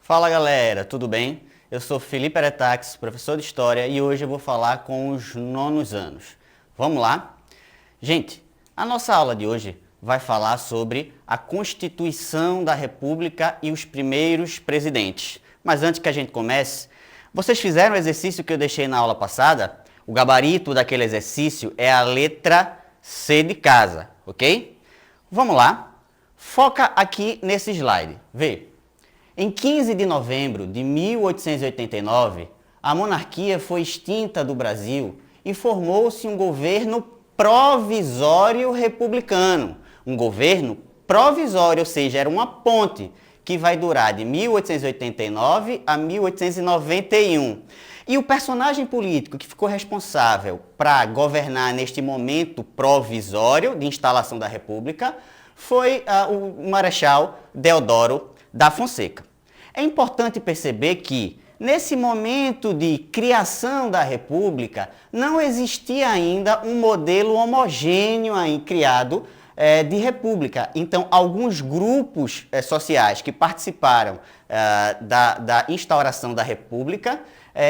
Fala galera, tudo bem? Eu sou Felipe Aretax, professor de História, e hoje eu vou falar com os nonos anos. Vamos lá? Gente, a nossa aula de hoje vai falar sobre a Constituição da República e os primeiros presidentes. Mas antes que a gente comece, vocês fizeram o exercício que eu deixei na aula passada? O gabarito daquele exercício é a letra C de casa, ok? Vamos lá. Foca aqui nesse slide. Vê. Em 15 de novembro de 1889, a monarquia foi extinta do Brasil e formou-se um governo provisório republicano. Um governo provisório, ou seja, era uma ponte que vai durar de 1889 a 1891. E o personagem político que ficou responsável para governar neste momento provisório de instalação da República foi o Marechal Deodoro da Fonseca. É importante perceber que, nesse momento de criação da República, não existia ainda um modelo homogêneo criado de República. Então, alguns grupos sociais que participaram da instauração da República,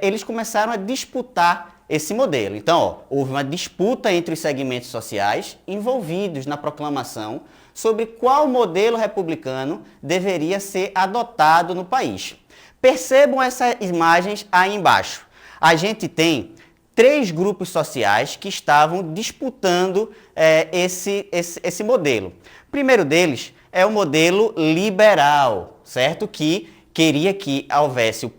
eles começaram a disputar esse modelo. Então, houve uma disputa entre os segmentos sociais envolvidos na proclamação sobre qual modelo republicano deveria ser adotado no país. Percebam essas imagens aí embaixo. A gente tem três grupos sociais que estavam disputando esse modelo. O primeiro deles é o modelo liberal, certo? Que queria que houvesse o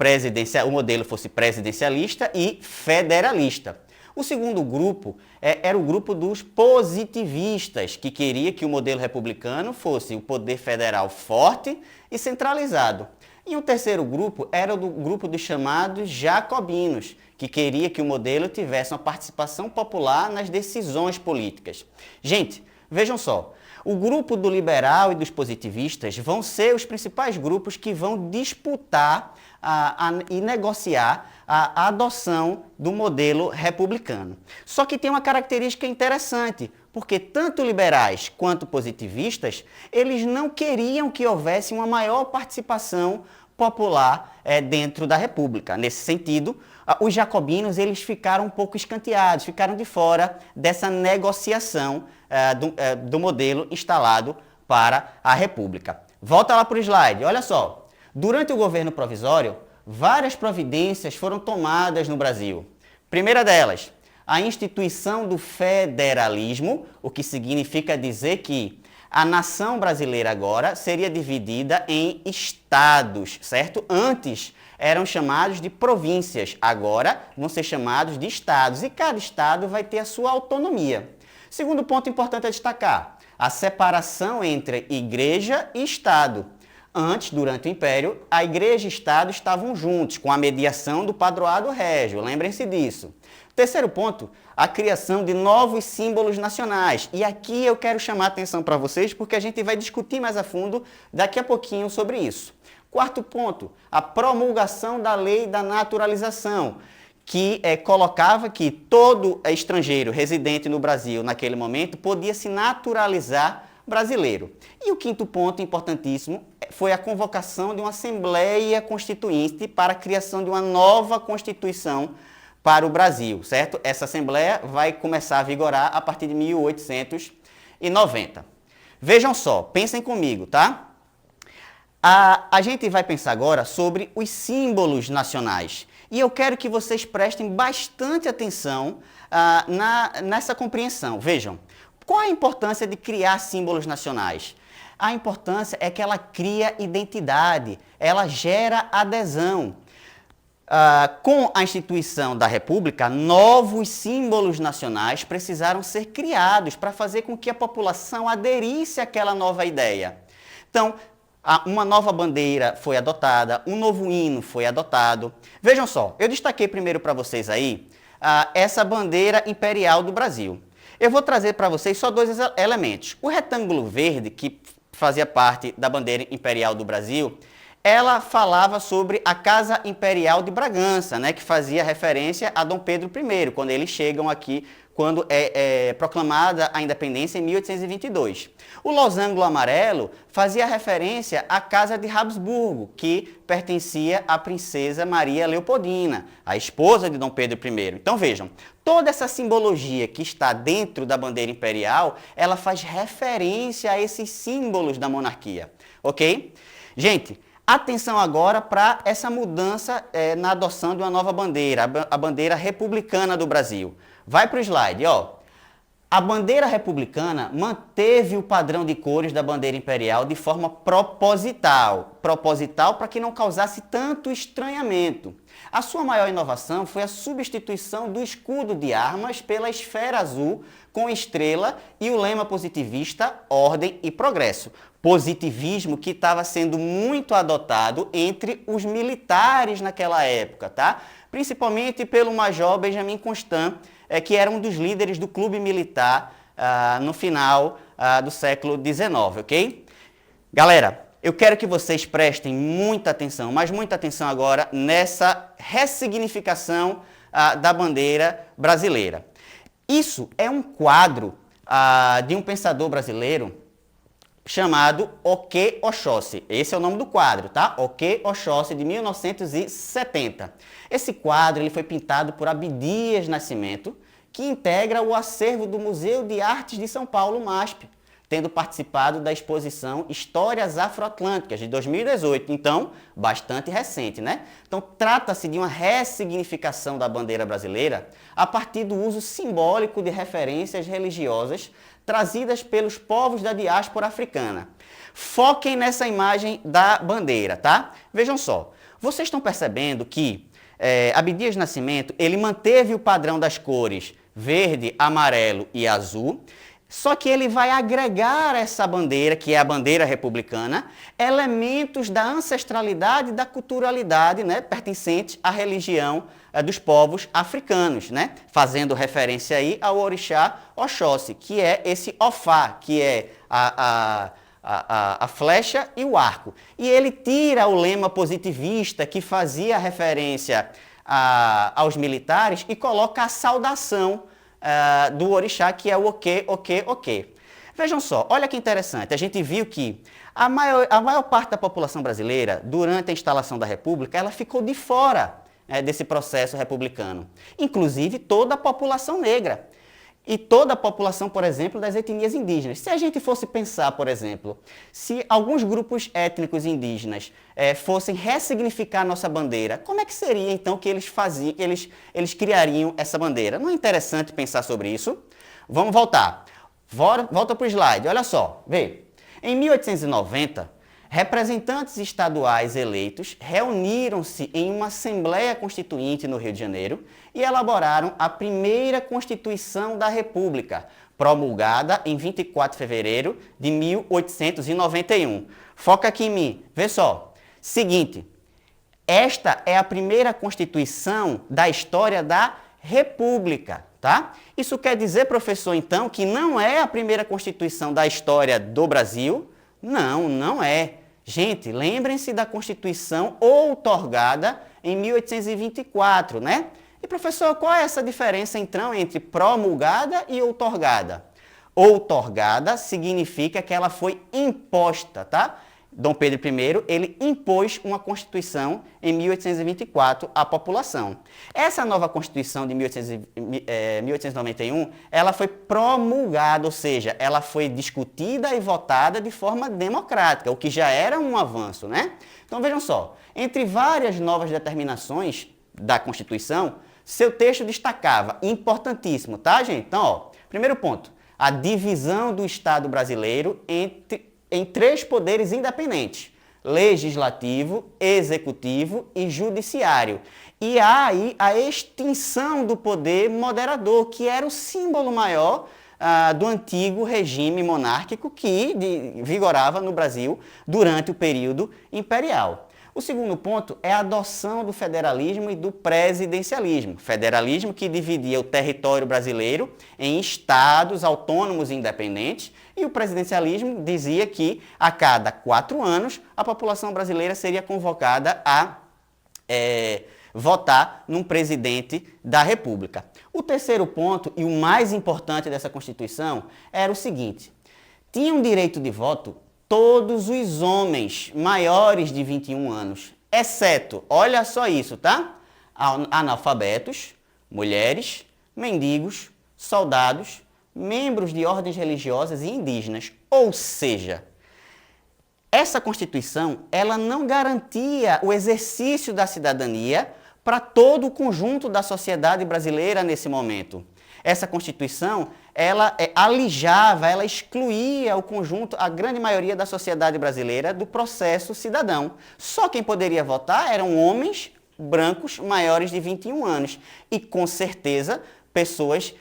modelo fosse presidencialista e federalista. O segundo grupo era o grupo dos positivistas, que queria que o modelo republicano fosse o poder federal forte e centralizado. E o terceiro grupo era o grupo dos chamados jacobinos, que queria que o modelo tivesse uma participação popular nas decisões políticas. Gente, vejam só. O grupo do liberal e dos positivistas vão ser os principais grupos que vão disputar e negociar a adoção do modelo republicano. Só que tem uma característica interessante, porque tanto liberais quanto positivistas, eles não queriam que houvesse uma maior participação popular dentro da República. Nesse sentido, os jacobinos eles ficaram um pouco escanteados, ficaram de fora dessa negociação do modelo instalado para a República. Volta lá para o slide, olha só. Durante o governo provisório, várias providências foram tomadas no Brasil. Primeira delas, a instituição do federalismo, o que significa dizer que a nação brasileira agora seria dividida em estados, certo? Antes eram chamados de províncias, agora vão ser chamados de estados e cada estado vai ter a sua autonomia. Segundo ponto importante a destacar, a separação entre igreja e estado. Antes, durante o Império, a igreja e o estado estavam juntos, com a mediação do padroado régio, lembrem-se disso. Terceiro ponto, a criação de novos símbolos nacionais. E aqui eu quero chamar a atenção para vocês, porque a gente vai discutir mais a fundo daqui a pouquinho sobre isso. Quarto ponto, a promulgação da lei da naturalização, que colocava que todo estrangeiro residente no Brasil naquele momento podia se naturalizar brasileiro. E o quinto ponto importantíssimo foi a convocação de uma Assembleia Constituinte para a criação de uma nova Constituição para o Brasil, certo? Essa Assembleia vai começar a vigorar a partir de 1890. Vejam só, pensem comigo, tá? A gente vai pensar agora sobre os símbolos nacionais. E eu quero que vocês prestem bastante atenção nessa compreensão. Vejam, qual a importância de criar símbolos nacionais? A importância é que ela cria identidade, ela gera adesão. Com a instituição da República, novos símbolos nacionais precisaram ser criados para fazer com que a população aderisse àquela nova ideia. Então, uma nova bandeira foi adotada, um novo hino foi adotado. Vejam só, eu destaquei primeiro para vocês aí essa bandeira imperial do Brasil. Eu vou trazer para vocês só dois elementos. O retângulo verde, que fazia parte da bandeira imperial do Brasil, ela falava sobre a Casa Imperial de Bragança, né, que fazia referência a Dom Pedro I, quando eles chegam aqui quando é proclamada a independência em 1822. O losango amarelo fazia referência à Casa de Habsburgo, que pertencia à princesa Maria Leopoldina, a esposa de Dom Pedro I. Então vejam, toda essa simbologia que está dentro da bandeira imperial, ela faz referência a esses símbolos da monarquia, ok? Gente, atenção agora para essa mudança na adoção de uma nova bandeira, a bandeira republicana do Brasil. Vai para o slide, ó. A bandeira republicana manteve o padrão de cores da bandeira imperial de forma proposital. Proposital para que não causasse tanto estranhamento. A sua maior inovação foi a substituição do escudo de armas pela esfera azul com estrela e o lema positivista Ordem e Progresso. Positivismo que estava sendo muito adotado entre os militares naquela época, tá? Principalmente pelo Major Benjamin Constant, que era um dos líderes do clube militar no final do século XIX, ok? Galera, eu quero que vocês prestem muita atenção, mas muita atenção agora nessa ressignificação da bandeira brasileira. Isso é um quadro de um pensador brasileiro chamado Oke Oxóssi. Esse é o nome do quadro, tá? Oke Oxóssi, de 1970. Esse quadro ele foi pintado por Abdias Nascimento, que integra o acervo do Museu de Artes de São Paulo, MASP, tendo participado da exposição Histórias Afroatlânticas, de 2018. Então, bastante recente, né? Então, trata-se de uma ressignificação da bandeira brasileira a partir do uso simbólico de referências religiosas trazidas pelos povos da diáspora africana. Foquem nessa imagem da bandeira, tá? Vejam só, vocês estão percebendo que Abdias Nascimento, ele manteve o padrão das cores verde, amarelo e azul, só que ele vai agregar a essa bandeira, que é a bandeira republicana, elementos da ancestralidade e da culturalidade, né, pertencentes à religião dos povos africanos, né, fazendo referência aí ao orixá Oxóssi, que é esse Ofá, que é a flecha e o arco. E ele tira o lema positivista, que fazia referência aos militares, e coloca a saudação do orixá, que é o Oke, Oke, Oke. Vejam só, olha que interessante, a gente viu que a maior parte da população brasileira, durante a instalação da República, ela ficou de fora desse processo republicano, inclusive toda a população negra. E toda a população, por exemplo, das etnias indígenas. Se a gente fosse pensar, por exemplo, se alguns grupos étnicos indígenas fossem ressignificar nossa bandeira, como é que seria então que eles faziam, eles criariam essa bandeira? Não é interessante pensar sobre isso? Vamos voltar. Volta para o slide, olha só, vê. Em 1890, representantes estaduais eleitos reuniram-se em uma Assembleia Constituinte no Rio de Janeiro e elaboraram a primeira Constituição da República, promulgada em 24 de fevereiro de 1891. Foca aqui em mim, vê só. Seguinte, esta é a primeira Constituição da história da República, tá? Isso quer dizer, professor, então, que não é a primeira Constituição da história do Brasil? Não, não é. Gente, lembrem-se da Constituição outorgada em 1824, né? E, professor, qual é essa diferença, então, entre promulgada e outorgada? Outorgada significa que ela foi imposta, tá? Dom Pedro I, ele impôs uma Constituição em 1824 à população. Essa nova Constituição de 1891, ela foi promulgada, ou seja, ela foi discutida e votada de forma democrática, o que já era um avanço, né? Então, vejam só, entre várias novas determinações da Constituição, seu texto destacava, importantíssimo, tá, gente? Então, ó, primeiro ponto, a divisão do Estado brasileiro em três poderes independentes: legislativo, executivo e judiciário. E há aí a extinção do poder moderador, que era o símbolo maior do antigo regime monárquico que vigorava no Brasil durante o período imperial. O segundo ponto é a adoção do federalismo e do presidencialismo. Federalismo que dividia o território brasileiro em estados autônomos e independentes, e o presidencialismo dizia que a cada 4 anos a população brasileira seria convocada a votar num presidente da República. O terceiro ponto, e o mais importante dessa Constituição, era o seguinte: tinham direito de voto todos os homens maiores de 21 anos, exceto, olha só isso, tá? Analfabetos, mulheres, mendigos, soldados, membros de ordens religiosas e indígenas. Ou seja, essa Constituição, ela não garantia o exercício da cidadania para todo o conjunto da sociedade brasileira nesse momento. Essa Constituição, ela alijava, ela excluía o conjunto, a grande maioria da sociedade brasileira do processo cidadão. Só quem poderia votar eram homens brancos maiores de 21 anos e, com certeza, pessoas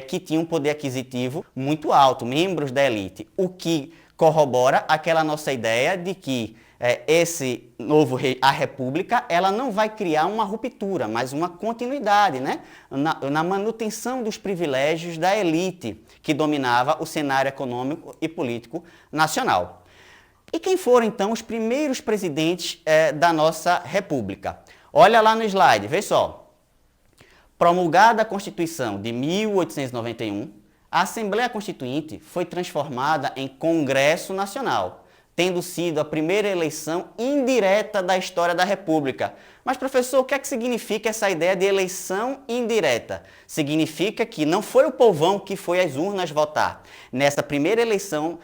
que tinham poder aquisitivo muito alto, membros da elite, o que corrobora aquela nossa ideia de que a República, ela não vai criar uma ruptura, mas uma continuidade, né? Na manutenção dos privilégios da elite que dominava o cenário econômico e político nacional. E quem foram, então, os primeiros presidentes da nossa República? Olha lá no slide, vê só. Promulgada a Constituição de 1891, a Assembleia Constituinte foi transformada em Congresso Nacional, tendo sido a primeira eleição indireta da história da República. Mas, professor, o que é que significa essa ideia de eleição indireta? Significa que não foi o povão que foi às urnas votar. Nessa primeira eleição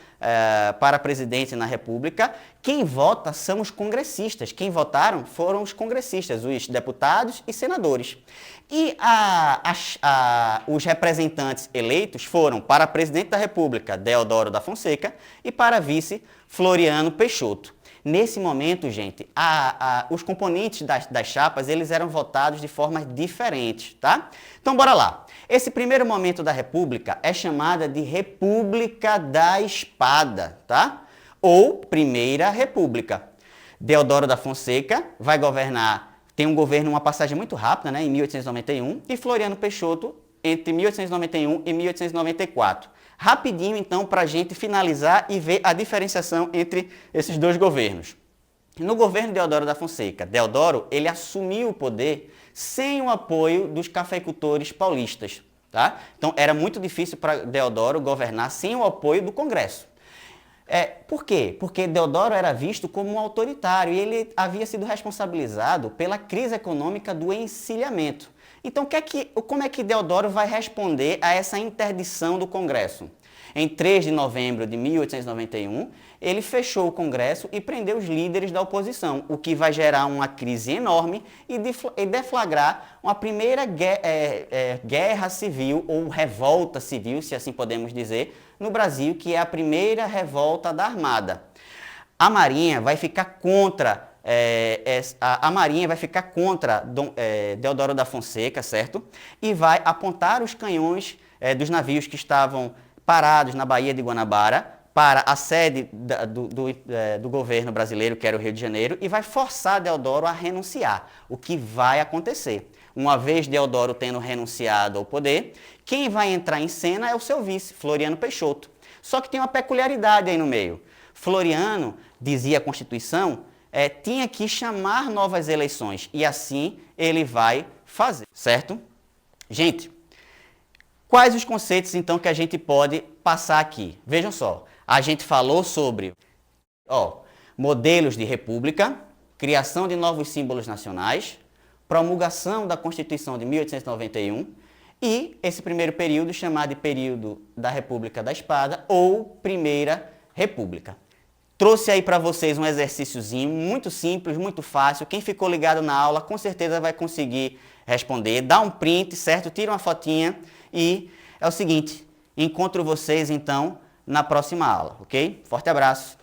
para presidente na República, quem vota são os congressistas. Quem votaram foram os congressistas, os deputados e senadores. E os representantes eleitos foram para presidente da República, Deodoro da Fonseca, e para vice, Floriano Peixoto. Nesse momento, gente, os componentes das chapas, eles eram votados de formas diferentes, tá? Então, bora lá. Esse primeiro momento da República é chamada de República da Espada, tá? Ou Primeira República. Deodoro da Fonseca vai governar, tem um governo, uma passagem muito rápida, né, em 1891, e Floriano Peixoto entre 1891 e 1894. Rapidinho, então, para a gente finalizar e ver a diferenciação entre esses dois governos. No governo de Deodoro da Fonseca, Deodoro, ele assumiu o poder sem o apoio dos cafeicultores paulistas, tá? Então, era muito difícil para Deodoro governar sem o apoio do Congresso. Por quê? Porque Deodoro era visto como um autoritário e ele havia sido responsabilizado pela crise econômica do encilhamento. Então, como é que Deodoro vai responder a essa interdição do Congresso? Em 3 de novembro de 1891, ele fechou o Congresso e prendeu os líderes da oposição, o que vai gerar uma crise enorme e deflagrar uma primeira guerra civil, ou revolta civil, se assim podemos dizer, no Brasil, que é a primeira revolta da Armada. A Marinha vai ficar contra Deodoro da Fonseca, certo? E vai apontar os canhões dos navios que estavam parados na Baía de Guanabara para a sede do governo brasileiro, que era o Rio de Janeiro, e vai forçar Deodoro a renunciar, o que vai acontecer. Uma vez Deodoro tendo renunciado ao poder, quem vai entrar em cena é o seu vice, Floriano Peixoto. Só que tem uma peculiaridade aí no meio. Floriano, dizia a Constituição, tinha que chamar novas eleições, e assim ele vai fazer, certo? Gente, quais os conceitos então que a gente pode passar aqui? Vejam só, a gente falou sobre modelos de república, criação de novos símbolos nacionais, promulgação da Constituição de 1891 e esse primeiro período chamado de período da República da Espada ou Primeira República. Trouxe aí para vocês um exercíciozinho muito simples, muito fácil. Quem ficou ligado na aula com certeza vai conseguir responder. Dá um print, certo? Tira uma fotinha e é o seguinte, encontro vocês então na próxima aula, ok? Forte abraço!